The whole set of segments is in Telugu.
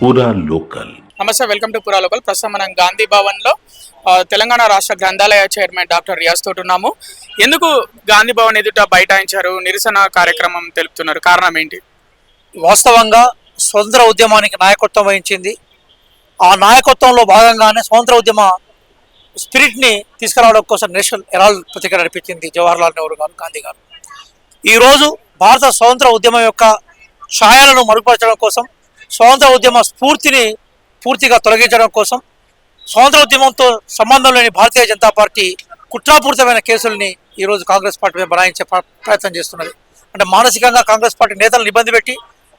పూరా లోకల్. నమస్తే, వెల్కమ్ టు పురా లోకల్. ప్రస్తుతం మనం గాంధీ భవన్లో తెలంగాణ రాష్ట్ర గ్రంథాలయ చైర్మన్ డాక్టర్ రియాజ్ తోటి ఉన్నాము. ఎందుకు గాంధీ భవన్ ఎదుట బైఠాయించారు, నిరసన కార్యక్రమం తెలుపుతున్నారు, కారణం ఏంటి? వాస్తవంగా స్వతంత్ర ఉద్యమానికి నాయకత్వం వహించింది. ఆ నాయకత్వంలో భాగంగానే స్వతంత్ర ఉద్యమ స్పిరిట్ని తీసుకురావడం కోసం నేషనల్ హెరాల్డ్ పత్రిక నడిపించింది జవహర్లాల్ నెహ్రూ గారు, గాంధీ గారు. ఈరోజు భారత స్వతంత్ర ఉద్యమం యొక్క ఛాయలను మరుగుపరచడం కోసం, స్వతంత్ర ఉద్యమ స్ఫూర్తిని పూర్తిగా తొలగించడం కోసం, స్వతంత్ర ఉద్యమంతో సంబంధం లేని భారతీయ జనతా పార్టీ కుట్రాపూరితమైన కేసుల్ని ఈరోజు కాంగ్రెస్ పార్టీ మీద బనాయించే ప్రయత్నం చేస్తున్నది. అంటే మానసికంగా కాంగ్రెస్ పార్టీ నేతలను ఇబ్బంది పెట్టి,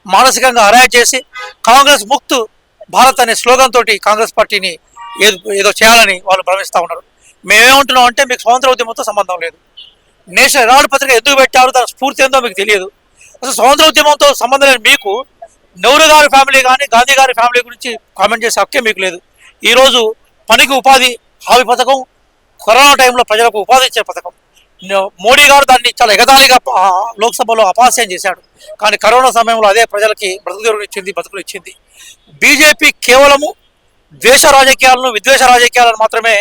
మానసికంగా అరాయి చేసి, కాంగ్రెస్ ముక్త్ భారత్ అనే స్లోగన్ తోటి కాంగ్రెస్ పార్టీని ఏదో చేయాలని వాళ్ళు భ్రమిస్తూ ఉన్నారు. మేమేమంటున్నాం అంటే, మీకు స్వతంత్ర ఉద్యమంతో సంబంధం లేదు. నేషనల్ హెరాల్డ్ పత్రిక ఎందుకు పెట్టారు, దాని స్ఫూర్తి ఏందో మీకు తెలియదు. అసలు స్వతంత్ర ఉద్యమంతో సంబంధం లేని మీకు నెహ్రూ గారి ఫ్యామిలీ కానీ గాంధీ గారి ఫ్యామిలీ గురించి కామెంట్ చేసే హక్కే మీకు లేదు. ఈరోజు పనికి ఉపాధి హామీ పథకం, కరోనా టైంలో ప్రజలకు ఉపాధి ఇచ్చే పథకం, మోడీ గారు దాన్ని చాలా ఎగతాళిగా లోక్సభలో అపహాస్యం చేశాడు. కానీ కరోనా సమయంలో అదే ప్రజలకి బ్రతుకుదెరువులు ఇచ్చింది, బతుకులు ఇచ్చింది. బీజేపీ కేవలము ద్వేష రాజకీయాలను, విద్వేష రాజకీయాలను మాత్రమే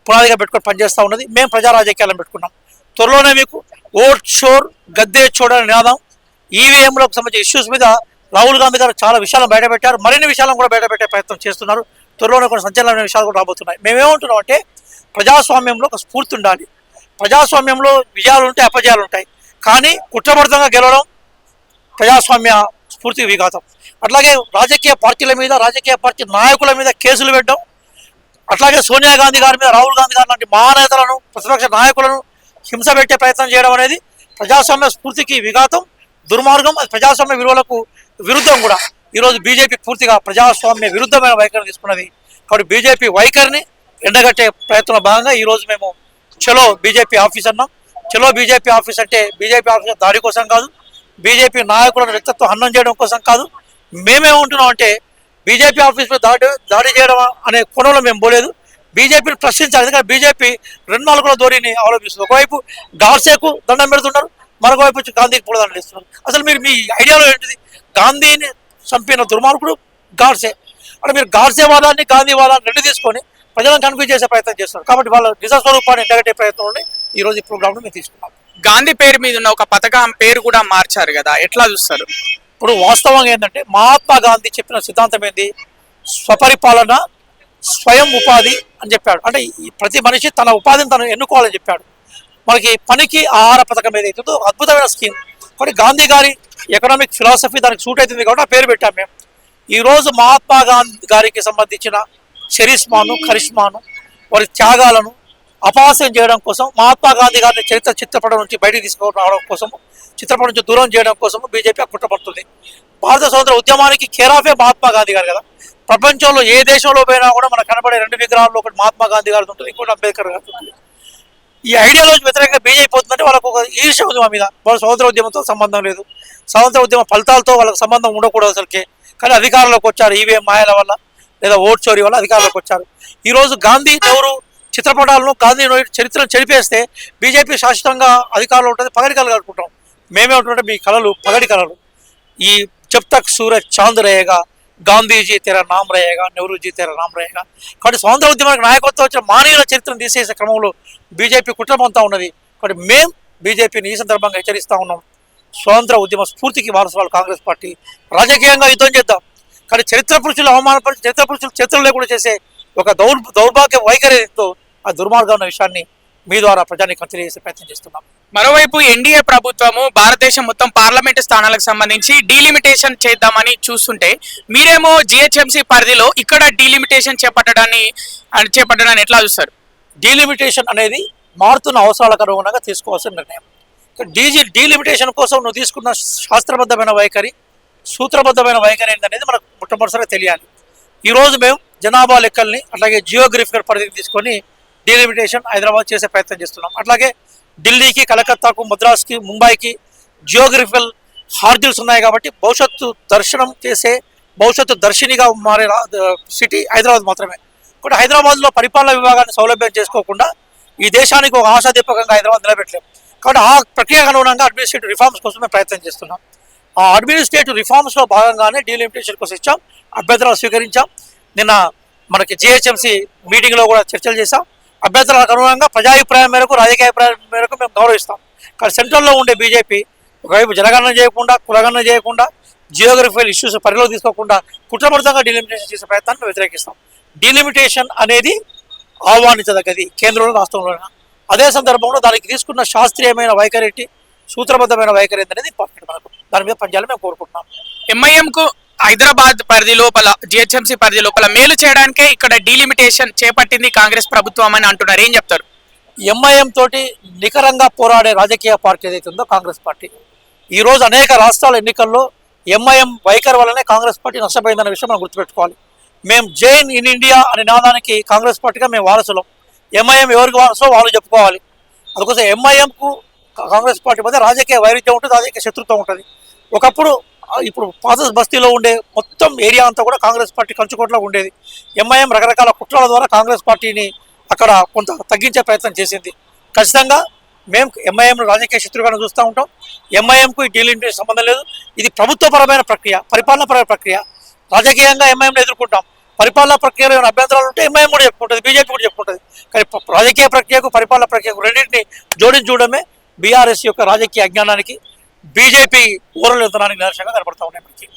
పునాదిగా పెట్టుకొని పనిచేస్తూ ఉన్నది. మేము ప్రజా రాజకీయాలను పెట్టుకున్నాం. త్వరలోనే మీకు ఓట్ షోర్ గద్దే చూడని నినాదం, ఈవీఎంలకు సంబంధించిన ఇష్యూస్ మీద రాహుల్ గాంధీ గారు చాలా విషయాలను బయటపెట్టారు. మరిన్ని విషయాలను కూడా బయటపెట్టే ప్రయత్నం చేస్తున్నారు. త్వరలోనే కొన్ని సంచలనమైన విషయాలు కూడా రాబోతున్నాయి. మేమేమంటున్నాం అంటే, ప్రజాస్వామ్యంలో ఒక స్ఫూర్తి ఉండాలి. ప్రజాస్వామ్యంలో విజయాలు ఉంటాయి, అపజయాలు ఉంటాయి. కానీ కుట్రపూరితంగా గెలవడం ప్రజాస్వామ్య స్ఫూర్తికి విఘాతం. అట్లాగే రాజకీయ పార్టీల మీద, రాజకీయ పార్టీ నాయకుల మీద కేసులు పెట్టడం, అట్లాగే సోనియా గాంధీ గారి మీద, రాహుల్ గాంధీ గారి లాంటి మహానేతలను, ప్రతిపక్ష నాయకులను హింస పెట్టే ప్రయత్నం చేయడం అనేది ప్రజాస్వామ్య స్ఫూర్తికి విఘాతం, దుర్మార్గం. అది ప్రజాస్వామ్య విలువలకు విరుద్ధం కూడా. ఈరోజు బీజేపీ పూర్తిగా ప్రజాస్వామ్య విరుద్ధమైన వైఖరిని తీసుకున్నది. కాబట్టి బీజేపీ వైఖరిని ఎండగట్టే ప్రయత్నంలో భాగంగా ఈరోజు మేము చలో బీజేపీ ఆఫీస్ అన్నాం. చలో బీజేపీ ఆఫీస్ అంటే బీజేపీ ఆఫీస్ దాడి కోసం కాదు, బీజేపీ నాయకులను వ్యక్తిత్వం హననం చేయడం కోసం కాదు. మేమేమంటున్నాం అంటే, బీజేపీ ఆఫీస్లో దాడి చేయడం అనే కోణంలో మేము పోలేదు. బీజేపీని ప్రశ్నించాలి. ఎందుకంటే బీజేపీ 2 ధోరణిని అవలంబిస్తుంది. ఒకవైపు గాడ్సేకు దండం పెడుతున్నారు, మరొక వైపు వచ్చి గాంధీకి కూడా దండం ఇస్తున్నారు. అసలు మీరు మీ ఐడియాలో ఏంటిది? గాంధీని చంపిన దుర్మార్గుడు గాడ్సే. అంటే మీరు గాడ్సే వాదాన్ని, గాంధీ వాదాన్ని రెండు తీసుకొని ప్రజలను కన్ఫ్యూజ్ చేసే ప్రయత్నం చేస్తున్నారు. కాబట్టి వాళ్ళ నిజ స్వరూపాన్ని ఎండగట్టే ప్రయత్నంలోనే ఈరోజు ఈ ప్రోగ్రామ్ను మేము తీసుకున్నాం. గాంధీ పేరు మీద ఉన్న ఒక పథకం పేరు కూడా మార్చారు కదా, ఎట్లా చూస్తారు? ఇప్పుడు వాస్తవంగా ఏంటంటే, మహాత్మా గాంధీ చెప్పిన సిద్ధాంతం ఏంది? స్వపరిపాలన, స్వయం ఉపాధి అని చెప్పాడు. అంటే ప్రతి మనిషి తన ఉపాధిని తను ఎన్నుకోవాలని చెప్పాడు. మనకి పనికి ఆహార పథకం ఏదైతుందో అద్భుతమైన స్కీమ్. కానీ గాంధీ గారి ఎకనామిక్ ఫిలాసఫీ దానికి సూట్ అవుతుంది కాబట్టి ఆ పేరు పెట్టాం మేము. ఈరోజు మహాత్మా గాంధీ గారికి సంబంధించిన చరిస్మాను, కరిష్మాను, వారి త్యాగాలను అపహాస్యం చేయడం కోసం, మహాత్మా గాంధీ గారిని చిత్రపటం నుంచి బయటికి తీసుకురావడం కోసం, చిత్రపటం నుంచి దూరం చేయడం కోసం బీజేపీ కుట్రపడుతుంది. భారత స్వతంత్ర ఉద్యమానికి కేరాఫే మహాత్మా గాంధీ గారు కదా. ప్రపంచంలో ఏ దేశంలో పోయినా కూడా మనకు కనబడే 2 విగ్రహాల్లో ఒకటి మహాత్మా గాంధీ గారి ఉంటుంది, ఇంకోటి అంబేద్కర్ గారి ఉంటుంది. ఈ ఐడియాలజీ వ్యతిరేకంగా బీజేపీ పోతుందంటే వాళ్ళకు ఒక ఈర్ష్య ఉంది మా మీద. వాళ్ళ స్వతంత్ర ఉద్యమంతో సంబంధం లేదు, స్వతంత్ర ఉద్యమ ఫలితాలతో వాళ్ళకి సంబంధం ఉండకూడదు అసలుకే. కానీ అధికారంలోకి వచ్చారు ఈవీఎం మాయల వల్ల, లేదా ఓట్ చోరీ వల్ల అధికారంలోకి వచ్చారు. ఈరోజు గాంధీ, నెహ్రూ చిత్రపటాలను, గాంధీ చరిత్రను చెరిపేస్తే బీజేపీ శాశ్వతంగా అధికారంలో ఉంటుంది. పగడి కళలు కలుపుకుంటాం. మేమేమంటుంటే, మీ కళలు పగడి కళలు. ఈ జబ్ తక్ సూరజ్ చాంద్ రహేగా, గాంధీజీ తెర నామ్ రహేగా, నెహ్రూజీ తెర నామ్ రహేగా. కాబట్టి స్వతంత్ర ఉద్యమానికి నాయకత్వం వచ్చిన మానవుల చరిత్రను తీసేసే క్రమంలో బీజేపీ కుట్రపంతా ఉన్నది. కాబట్టి మేము బీజేపీని ఈ సందర్భంగా హెచ్చరిస్తూ ఉన్నాం. స్వతంత్ర ఉద్యమ స్ఫూర్తికి వారసురాలు కాంగ్రెస్ పార్టీ. రాజకీయంగా యుద్ధం చేద్దాం, కానీ చరిత్ర పురుషులు అవమానపరిచి, చరిత్ర పురుషులు చరిత్ర లేకుండా చేసే ఒక దౌర్భాగ్య వైఖరి ఆ దుర్మార్గం ఉన్న విషయాన్ని మీ ద్వారా ప్రజానికి తెలియజేసే ప్రయత్నం చేస్తున్నాం. మరోవైపు ఎన్డీఏ ప్రభుత్వము భారతదేశం మొత్తం పార్లమెంటు స్థానాలకు సంబంధించి డీలిమిటేషన్ చేద్దామని చూస్తుంటే, మీరేమో జిహెచ్ఎంసీ పరిధిలో ఇక్కడ డీలిమిటేషన్ చేపట్టడాన్ని ఎట్లా చూస్తారు? డీలిమిటేషన్ అనేది మారుతున్న అవసరాలకు అనుగుణంగా తీసుకోవాల్సిన నిర్ణయం. డీలిమిటేషన్ కోసం నువ్వు తీసుకున్న శాస్త్రబద్ధమైన వైఖరి, సూత్రబద్ధమైన వైఖరి ఏంటనేది మనకు మొట్టమొదటిసారిగా తెలియాలి. ఈరోజు మేము జనాభా లెక్కల్ని, అట్లాగే జియోగ్రఫికల్ పరిధిని తీసుకొని డీలిమిటేషన్ హైదరాబాద్ చేసే ప్రయత్నం చేస్తున్నాం. అట్లాగే ఢిల్లీకి, కలకత్తాకు, మద్రాస్కి, ముంబైకి జియోగ్రఫికల్ హార్డిల్స్ ఉన్నాయి. కాబట్టి భవిష్యత్తు దర్శనం చేసే, భవిష్యత్తు దర్శినిగా మారే సిటీ హైదరాబాద్ మాత్రమే. కాబట్టి హైదరాబాద్లో పరిపాలన విభాగాన్ని సౌలభ్యం చేసుకోకుండా ఈ దేశానికి ఒక ఆశాదీపకంగా హైదరాబాద్ నిలబెట్టలేము. కాబట్టి ఆ ప్రక్రియకు అనుగుణంగా అడ్మినిస్ట్రేటివ్ రిఫార్మ్స్ కోసమే ప్రయత్నం చేస్తున్నాం. ఆ అడ్మినిస్ట్రేటివ్ రిఫార్మ్స్లో భాగంగానే డీలిమిటేషన్ కోసం ఇచ్చాం, అభ్యంతరాలు స్వీకరించాం. నిన్న మనకి జిహెచ్ఎంసీ మీటింగ్లో కూడా చర్చలు చేశాం. అభ్యంతరాలకు అనుగుణంగా ప్రజాభిప్రాయం మేరకు, రాజకీయ అభిప్రాయం మేరకు మేము గౌరవిస్తాం. కానీ సెంట్రల్లో ఉండే బీజేపీ ఒకవైపు జనగణన చేయకుండా, కులగణన చేయకుండా, జియోగ్రఫికల్ ఇష్యూస్ పరిలో తీసుకోకుండా కుట్రపూరితంగా డీలిమిటేషన్ చేసే ప్రయత్నాన్ని మేము వ్యతిరేకిస్తాం. డీలిమిటేషన్ అనేది ఆహ్వానించదగ్గది కేంద్రంలో, రాష్ట్రంలో. అదే సందర్భంలో దానికి తీసుకున్న శాస్త్రీయమైన వైఖరి, సూత్రబద్ధమైన వైఖరి అనేది ఇంపార్టెంట్ మనకు. దాని మీద పనిచేయాలని మేము కోరుకుంటున్నాం. ఎంఐఎం కు హైదరాబాద్ పరిధి లోపల, జిహెచ్ఎంసీ పరిధి లోపల మేలు చేయడానికే ఇక్కడ డీలిమిటేషన్ చేపట్టింది కాంగ్రెస్ ప్రభుత్వం అని అంటున్నారు. ఏం చెప్తారు? ఎంఐఎం తోటి నికరంగా పోరాడే రాజకీయ పార్టీ ఏదైతే ఉందో కాంగ్రెస్ పార్టీ, ఈరోజు అనేక రాష్ట్రాల ఎన్నికల్లో ఎంఐఎం వైఖరి వల్లనే కాంగ్రెస్ పార్టీ నష్టపోయిందన్న విషయం మనం గుర్తుపెట్టుకోవాలి. మేము జైన్ ఇన్ ఇండియా అనే నినాదానికి కాంగ్రెస్ పార్టీగా మేము వారసులం. ఎంఐఎం ఎవరికి వారసో వాళ్ళు చెప్పుకోవాలి. అందుకోసం ఎంఐఎంకు కాంగ్రెస్ పార్టీ మధ్య రాజకీయ వైరుధ్యం ఉంటుంది, రాజకీయ శత్రుత్వం ఉంటుంది. ఒకప్పుడు ఇప్పుడు పాత బస్తీలో ఉండే మొత్తం ఏరియా అంతా కూడా కాంగ్రెస్ పార్టీ కంచుకోట్లో ఉండేది. ఎంఐఎం రకరకాల కుట్రల ద్వారా కాంగ్రెస్ పార్టీని అక్కడ కొంత తగ్గించే ప్రయత్నం చేసింది. ఖచ్చితంగా మేము ఎంఐఎం రాజకీయ శత్రువుగానే చూస్తూ ఉంటాం. ఎంఐఎంకు ఈ డీలిమిటేషన్ సంబంధం లేదు. ఇది ప్రభుత్వపరమైన ప్రక్రియ, పరిపాలనాపరమైన ప్రక్రియ. రాజకీయంగా ఎంఐఎంను ఎదుర్కొంటాం. పరిపాలనా ప్రక్రియలో ఏమైనా అభ్యంతరాలు ఉంటే ఎంఐఎం కూడా చెప్పుకుంటుంది, బీజేపీ కూడా చెప్పుకుంటుంది. కానీ రాజకీయ ప్రక్రియకు, పరిపాలనా ప్రక్రియకు రెండింటిని జోడించి చూడడమే బీఆర్ఎస్ యొక్క రాజకీయ అజ్ఞానానికి, బీజేపీ ఊరలు ఎత్తడానికి నిదర్శనంగా కనపడతా ఉన్నాయి మనకి.